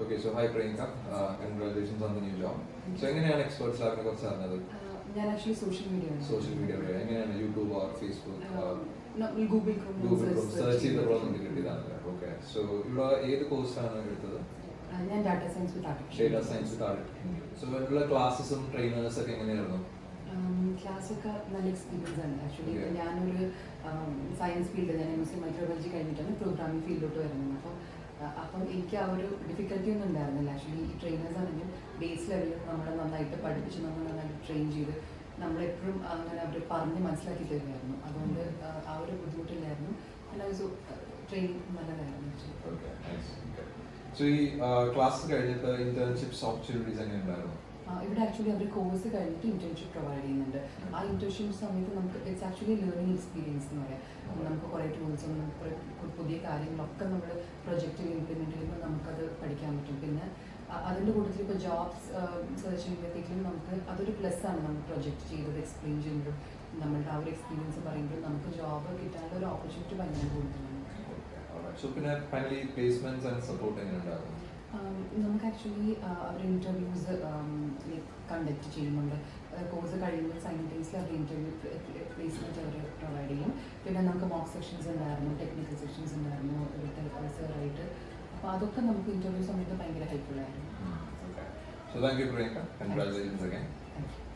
Okay, so hi Priyanka, congratulations on the new job. So എങ്ങനെയാണ് experts ലാബിനെ കുറിച്ച് അറിഞ്ഞത്? ഞാൻ ആക്ച്വലി സോഷ്യൽ മീഡിയ വഴി എങ്ങനെയാണ് YouTube or Facebook Google Chrome search ചെയ്തപ്പോൾ നമുക്ക് കിട്ടിയതാണ്. ഓക്കെ, സോ ഇവിടെ ഏത് കോഴ്സാണ് എടുത്തത്? ഞാൻ data science with artificial. So ഇവിടെ ക്ലാസ്സസും ട്രെയിനേഴ്സ് ഒക്കെ എങ്ങനെയായിരുന്നു? ക്ലാസ്സൊക്കെ നല്ല എക്സ്പീരിയൻസ് ആണ്. ആക്ച്വലി ഞാനൊരു സയൻസ് ഫീൽഡ്, ഞാൻ MSc മൈക്രോബയോളജി കഴിഞ്ഞിട്ടാണ് പ്രോഗ്രാമിംഗ് ഫീൽഡിലോട്ട് വരുന്നത്. അപ്പം എനിക്ക് ആ ഒരു ഡിഫിക്കൽറ്റി ഒന്നും ഉണ്ടായിരുന്നില്ല. ആക്ച്വലി ഈ ട്രെയിനേഴ്സ് ആണെങ്കിൽ ബേസ് ലെവലിൽ നമ്മളെ നന്നായിട്ട് പഠിപ്പിച്ച് നമ്മൾ നന്നായിട്ട് ട്രെയിൻ ചെയ്ത് നമ്മളെപ്പോഴും അങ്ങനെ അവർ പറഞ്ഞ് മനസ്സിലാക്കി തരുമായിരുന്നു. അതുകൊണ്ട് ആ ഒരു ബുദ്ധിമുട്ടില്ലായിരുന്നു. ട്രെയിനിങ് നല്ലതായിരുന്നു. സോ ഈ ക്ലാസ് കഴിഞ്ഞിട്ട് ഇന്റേൺഷിപ്സ് ഓപ്പർച്യൂണിറ്റീസ് എങ്ങനെ ഉണ്ടായിരുന്നു? ഇവിടെ ആക്ച്വലി അവർ കോഴ്സ് കഴിഞ്ഞിട്ട് ഇന്റേൺഷിപ്പ് പ്രൊവൈഡ് ചെയ്യുന്നുണ്ട്. ആ ഇന്റേൺഷിപ്പ് സമയത്ത് നമുക്ക് ഇറ്റ്സ് ആക്ച്വലി ലേണിംഗ് എക്സ്പീരിയൻസ് എന്ന് പറയാം. നമുക്ക് കുറേ ടൂൾസും പുതിയ കാര്യങ്ങളൊക്കെ നമ്മൾ പ്രൊജക്റ്റിൽ ഇംപ്ലിമെൻറ്റ് ചെയ്യുമ്പോൾ നമുക്കത് പഠിക്കാൻ പറ്റും. പിന്നെ അതിൻ്റെ കൂട്ടത്തിൽ ഇപ്പോൾ ജോബ്സ് സെർച്ച് ചെയ്യുമ്പോഴത്തേക്കും നമുക്ക് അതൊരു പ്ലസ് ആണ്. നമ്മൾ പ്രൊജക്റ്റ് ചെയ്തത് എക്സ്പ്ലെയിൻ ചെയ്യുമ്പോഴും നമ്മളുടെ ആ ഒരു എക്സ്പീരിയൻസ് പറയുമ്പോൾ നമുക്ക് ജോബ് കിട്ടാനുള്ള ഒരു ഓപ്പർച്യൂണിറ്റി ഭയങ്കര കൂടുതലാണ്. നമുക്ക് ആക്ച്വലി അവർ ഇൻ്റർവ്യൂസ് കണ്ടക്ട് ചെയ്യുന്നുണ്ട്. കോഴ്സ് കഴിയുമ്പോൾ സൈമൾട്ടേനിയസ്ലി അവർ ഇൻ്റർവ്യൂ പ്ലേസ്മെൻറ്റ് അവർ പ്രൊവൈഡ് ചെയ്യും. പിന്നെ നമുക്ക് മോക്ക് സെക്ഷൻസ് ഉണ്ടായിരുന്നു, ടെക്നിക്കൽ സെക്ഷൻസ് ഉണ്ടായിരുന്നു ഇവിടുത്തെ സാറായിട്ട്. അപ്പോൾ അതൊക്കെ നമുക്ക് ഇൻ്റർവ്യൂ സമയത്ത് ഭയങ്കര ഹെൽപ്ഫുൾ ആയിരുന്നു. So thank you, Priyanka. Congratulations again. Thank you.